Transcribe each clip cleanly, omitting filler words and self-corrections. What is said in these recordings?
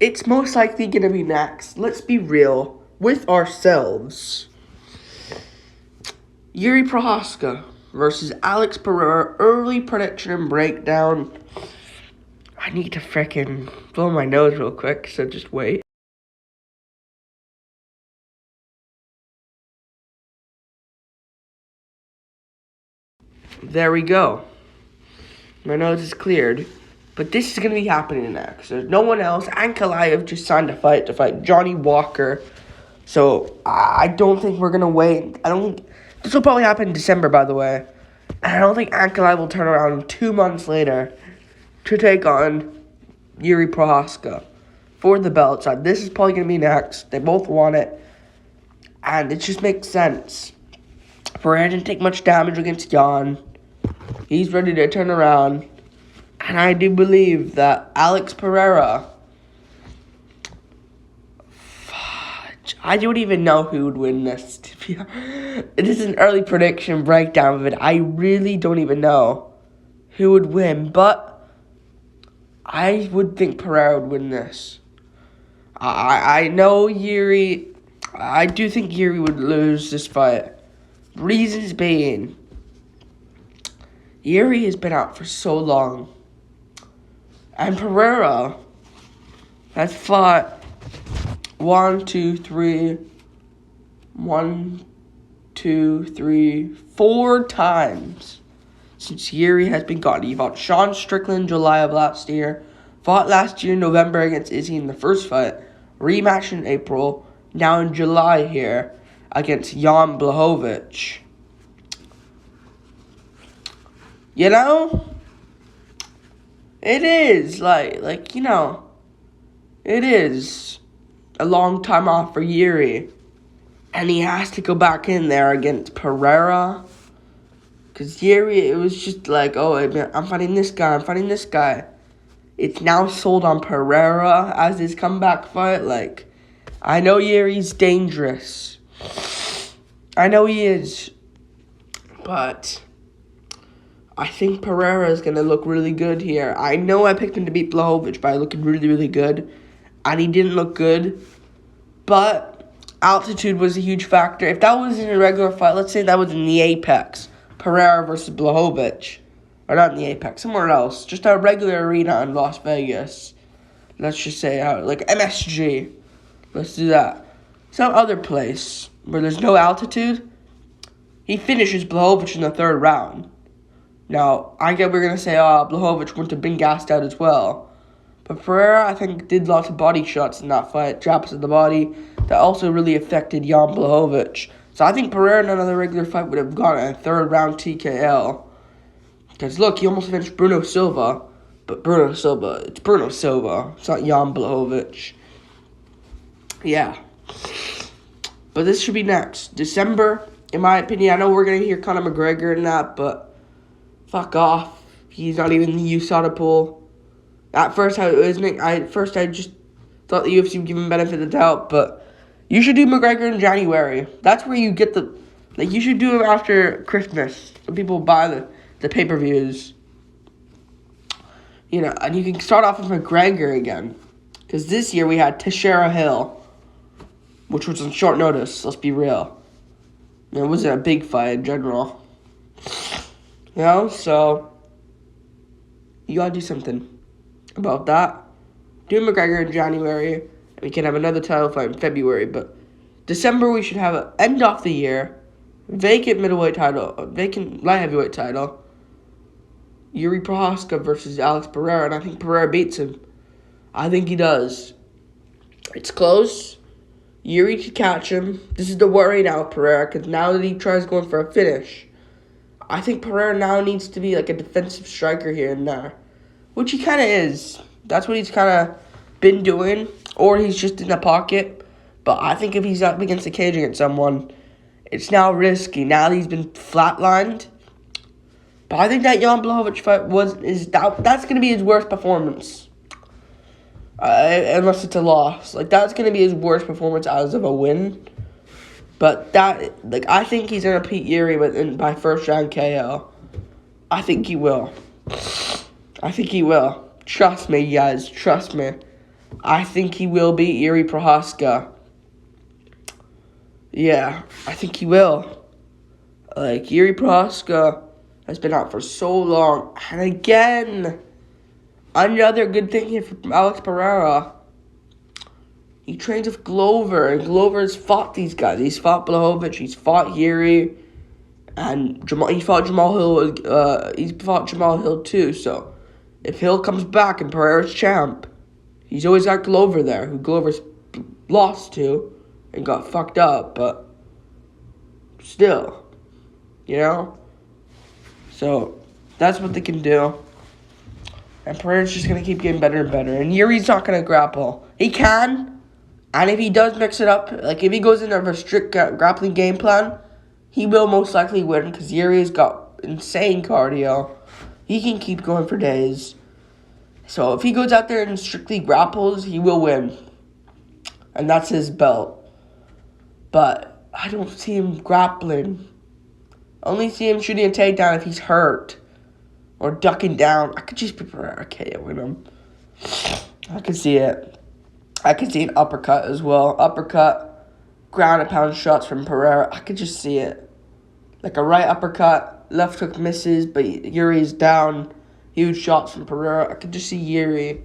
it's most likely going to be next. Let's be real with ourselves. Jiri Prochazka versus Alex Pereira. Early prediction and breakdown. I need to frickin' blow my nose real quick, so just wait. There we go. My nose is cleared. But this is going to be happening next. There's no one else. Ankalaev just signed a fight to fight Johnny Walker. So I don't think we're going to wait. This will probably happen in December, by the way. And I don't think Ankalaev will turn around 2 months later to take on Jiri Prochazka for the belt side. This is probably going to be next. They both want it. And it just makes sense. Pereira didn't take much damage against Jan. He's ready to turn around. And I do believe that Alex Pereira, I don't even know who would win this. It is an early prediction breakdown of it. I really don't even know who would win. But I would think Pereira would win this. I know Jiri. I do think Jiri would lose this fight. Reasons being, Jiri has been out for so long. And Pereira has fought 4 times since Jiri has been gone. He fought Sean Strickland in July of last year, fought last year in November against Izzy in the first fight, rematch in April, now in July here against Jan Blachowicz. You know? It is, it is a long time off for Jiri. And he has to go back in there against Pereira. Because Jiri, it was just like, I'm fighting this guy, It's now sold on Pereira as his comeback fight. I know Jiri's dangerous. I know he is. But I think Pereira is going to look really good here. I know I picked him to beat Blachowicz by looking really, really good. And he didn't look good. But altitude was a huge factor. If that was in a regular fight, let's say that was in the Apex. Pereira versus Blachowicz. Or not in the Apex, somewhere else. Just a regular arena in Las Vegas. Let's just say, MSG. Let's do that. Some other place where there's no altitude. He finishes Blachowicz in the third round. Now, I get we're going to say, Blachowicz wouldn't have been gassed out as well. But Pereira, I think, did lots of body shots in that fight. Drops to the body. That also really affected Jan Blachowicz. So I think Pereira in another regular fight would have gotten a third round TKL. Because look, he almost finished Bruno Silva. But it's Bruno Silva. It's not Jan Blachowicz. Yeah. But this should be next. December, in my opinion. I know we're going to hear Conor McGregor and that, but fuck off. He's not even in the USADA pool. At first, I just thought the UFC would give him benefit of the doubt, but you should do McGregor in January. That's where you get you should do him after Christmas. So people buy the pay-per-views. And you can start off with McGregor again. Because this year we had Teixeira Hill, which was on short notice, let's be real. It wasn't a big fight in general. So you gotta do something about that. Do McGregor in January, and we can have another title fight in February. But December we should have an end off the year, vacant light heavyweight title. Jiri Prochazka versus Alex Pereira, and I think Pereira beats him. I think he does. It's close. Jiri could catch him. This is the worry now with Pereira, because now that he tries going for a finish, I think Pereira now needs to be like a defensive striker here and there, which he kind of is. That's what he's kind of been doing, or he's just in the pocket. But I think if he's up against the cage against someone, it's now risky. Now that he's been flatlined. But I think that Jan Blachowicz fight that's going to be his worst performance. Unless it's a loss. That's going to be his worst performance as of a win. But I think he's going to beat Jiri by first round KO. I think he will. Trust me, guys. Trust me. I think he will beat Jiri Prochazka. Yeah, I think he will. Like, Jiri Prochazka has been out for so long. And again, another good thing here from Alex Pereira. He trains with Glover, and Glover has fought these guys. He's fought Blachowicz, he's fought Jiri, and he fought Jamal Hill. He's fought Jamal Hill too. So, if Hill comes back and Pereira's champ, he's always got Glover there, who Glover's lost to and got fucked up, but still, you know? So, that's what they can do. And Pereira's just going to keep getting better and better. And Jiri's not going to grapple. He can, and if he does mix it up, like if he goes into a strict grappling game plan, he will most likely win because Jiri's got insane cardio. He can keep going for days. So if he goes out there and strictly grapples, he will win. And that's his belt. But I don't see him grappling. I only see him shooting a takedown if he's hurt. Or ducking down. I could just be Pereira KOing him. I could see it. I could see an uppercut as well. Uppercut. Ground and pound shots from Pereira. I could just see it. Like a right uppercut. Left hook misses. But Jiri's down. Huge shots from Pereira. I could just see Jiri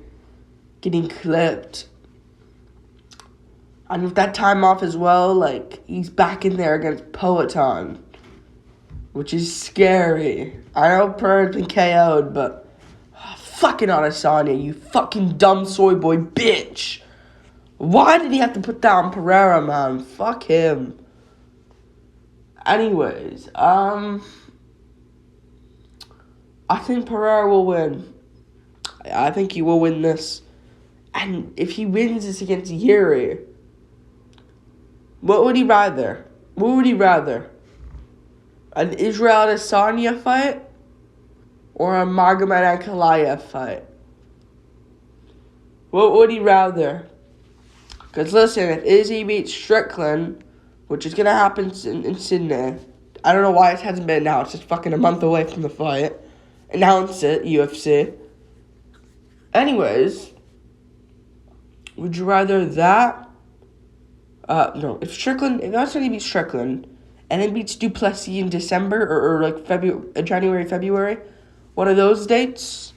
getting clipped. And with that time off as well, like, he's back in there against Poatan, which is scary. I know Pereira's been KO'd, but fucking Adesanya, you fucking dumb soy boy bitch. Why did he have to put down Pereira, man? Fuck him. Anyways, I think Pereira will win. I think he will win this. And if he wins this against Jiri, what would he rather? What would he rather? An Israel Adesanya fight? Or a Magomed Ankalaev fight? What would he rather? Because listen, if Izzy beats Strickland, which is going to happen in Sydney, I don't know why it hasn't been announced. It's fucking a month away from the fight. Announce it, UFC. Anyways, would you rather that? No. If Adesanya beats Strickland, and then beats Duplessis in December, or like January, February, one of those dates,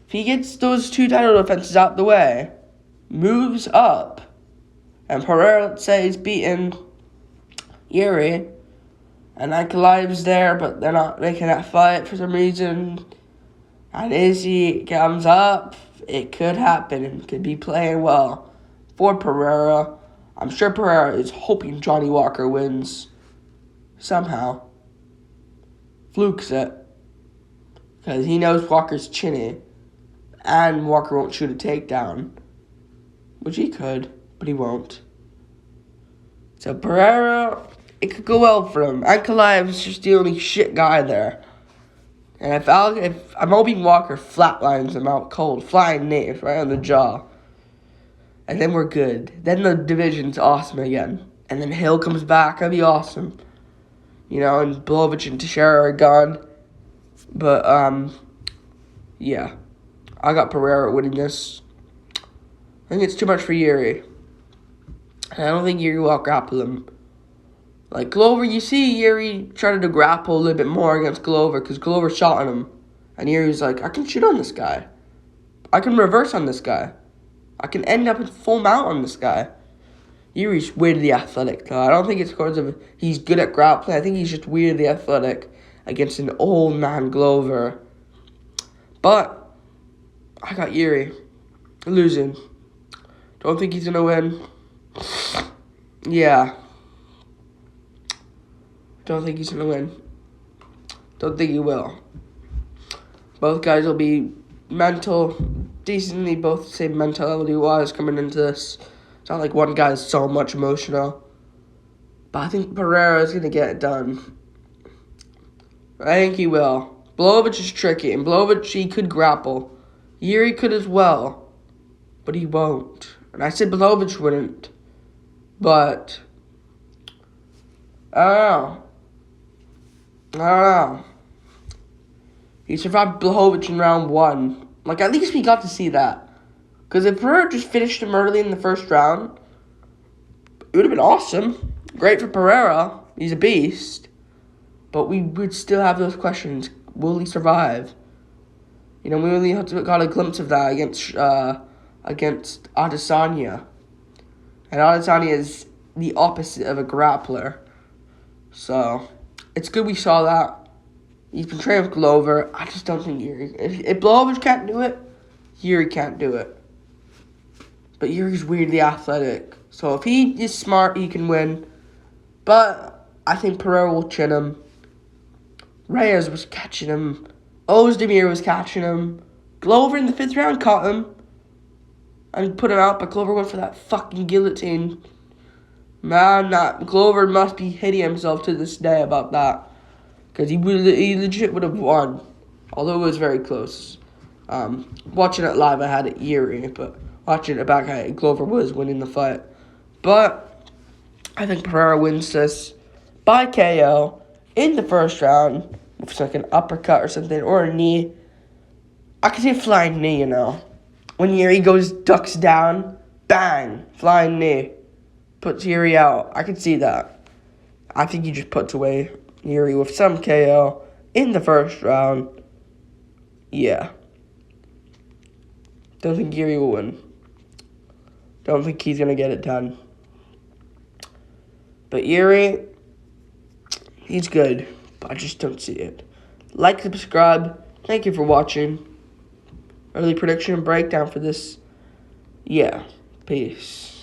if he gets those two title defenses out the way, moves up, and Pereira, let's say, is beating Jiri, and Ankalaev's there, but they're not making that fight for some reason, and Izzy comes up, it could happen, and could be playing well for Pereira. I'm sure Pereira is hoping Johnny Walker wins somehow. Flukes it. Because he knows Walker's chinny, and Walker won't shoot a takedown. Which he could, but he won't. So Pereira, it could go well for him. Ankalaev's just the only shit guy there. And if I'm hoping Walker flatlines him out cold, flying knees right on the jaw. And then we're good. Then the division's awesome again. And then Hill comes back, that'd be awesome. You know, and Blachowicz and Teixeira are gone. But, yeah. I got Pereira winning this. I think it's too much for Jiri. And I don't think Jiri will grapple him. Like, Glover, you see Jiri trying to grapple a little bit more against Glover because Glover shot on him. And Jiri's like, I can shoot on this guy. I can reverse on this guy. I can end up in full mount on this guy. Jiri's weirdly athletic, though. I don't think it's because of he's good at grappling. I think he's just weirdly athletic against an old man Glover. But I got Jiri losing. Don't think he's going to win. Yeah. Don't think he's going to win. Don't think he will. Both guys will be decently both the same mentality-wise coming into this. It's not like one guy's so much emotional. But I think Pereira is going to get it done. I think he will. Blachowicz is tricky, and Blachowicz, he could grapple. Jiri could as well, but he won't. And I said Blachowicz wouldn't, but I don't know. He survived Blachowicz in round 1. Like, at least we got to see that. Because if Pereira just finished him early in the first round, it would have been awesome. Great for Pereira. He's a beast. But we would still have those questions. Will he survive? We only got a glimpse of that against Adesanya. And Adesanya is the opposite of a grappler. So, it's good we saw that. He's been training with Glover. I just don't think Jiri. If Glover can't do it, Jiri can't do it. But Jiri's weirdly athletic. So if he is smart, he can win. But I think Pereira will chin him. Reyes was catching him. Ozdemir was catching him. Glover in the 5th round caught him. And put him out, but Glover went for that fucking guillotine. Man, that Glover must be hitting himself to this day about that. Because he legit would have won. Although it was very close. Watching it live, I had it Jiri, but watching it back, Glover was winning the fight. But I think Pereira wins this by KO in the 1st round with like an uppercut or something, or a knee. I could see a flying knee, When Jiri ducks down, bang, flying knee. Puts Jiri out. I could see that. I think he just puts away Jiri with some KO in the 1st round. Yeah. Don't think Jiri will win. Don't think he's going to get it done. But Jiri, he's good. But I just don't see it. Like, subscribe. Thank you for watching. Early prediction and breakdown for this. Yeah. Peace.